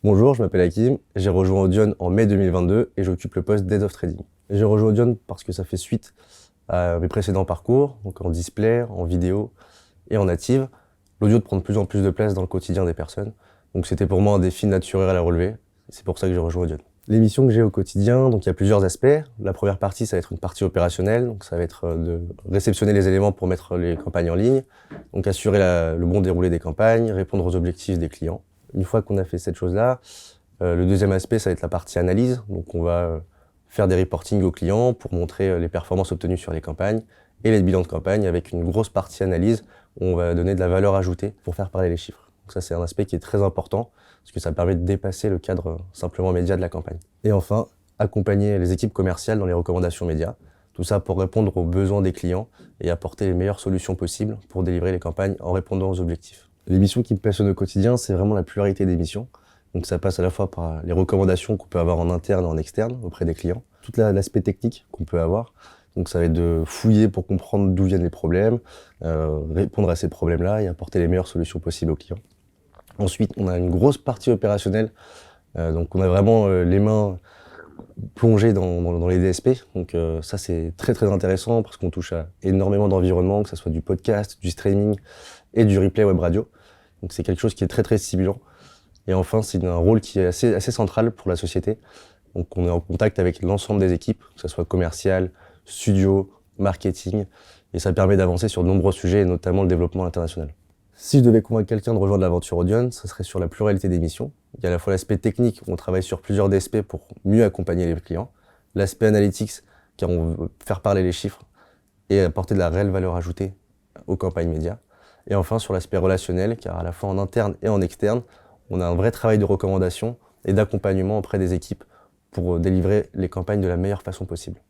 Bonjour, je m'appelle Hakim, j'ai rejoint Audion en mai 2022 et j'occupe le poste d'Head of Trading. J'ai rejoint Audion parce que ça fait suite à mes précédents parcours, donc en display, en vidéo et en native. L'audio prend de plus en plus de place dans le quotidien des personnes, donc c'était pour moi un défi naturel à relever, c'est pour ça que j'ai rejoint Audion. Les missions que j'ai au quotidien, donc il y a plusieurs aspects. La première partie, ça va être une partie opérationnelle, donc ça va être de réceptionner les éléments pour mettre les campagnes en ligne, donc assurer le bon déroulé des campagnes, répondre aux objectifs des clients. Une fois qu'on a fait cette chose-là, le deuxième aspect, ça va être la partie analyse. Donc on va faire des reportings aux clients pour montrer les performances obtenues sur les campagnes et les bilans de campagne avec une grosse partie analyse où on va donner de la valeur ajoutée pour faire parler les chiffres. Donc ça, c'est un aspect qui est très important parce que ça permet de dépasser le cadre simplement média de la campagne. Et enfin, accompagner les équipes commerciales dans les recommandations médias. Tout ça pour répondre aux besoins des clients et apporter les meilleures solutions possibles pour délivrer les campagnes en répondant aux objectifs. Les missions qui me passionnent au quotidien, c'est vraiment la pluralité des missions. Donc ça passe à la fois par les recommandations qu'on peut avoir en interne et en externe auprès des clients, tout l'aspect technique qu'on peut avoir. Donc ça va être de fouiller pour comprendre d'où viennent les problèmes, répondre à ces problèmes-là et apporter les meilleures solutions possibles aux clients. Ensuite, on a une grosse partie opérationnelle, donc on a vraiment les mains plongées dans les DSP. Donc ça c'est très très intéressant parce qu'on touche à énormément d'environnements, que ce soit du podcast, du streaming et du replay web radio. Donc c'est quelque chose qui est très très stimulant. Et enfin, c'est un rôle qui est assez central pour la société. Donc on est en contact avec l'ensemble des équipes, que ce soit commercial, studio, marketing, et ça permet d'avancer sur de nombreux sujets, et notamment le développement international. Si je devais convaincre quelqu'un de rejoindre l'aventure Audion, ça serait sur la pluralité des missions. Il y a à la fois l'aspect technique, où on travaille sur plusieurs DSP pour mieux accompagner les clients, l'aspect analytics, car on veut faire parler les chiffres et apporter de la réelle valeur ajoutée aux campagnes médias. Et enfin sur l'aspect relationnel, car à la fois en interne et en externe, on a un vrai travail de recommandation et d'accompagnement auprès des équipes pour délivrer les campagnes de la meilleure façon possible.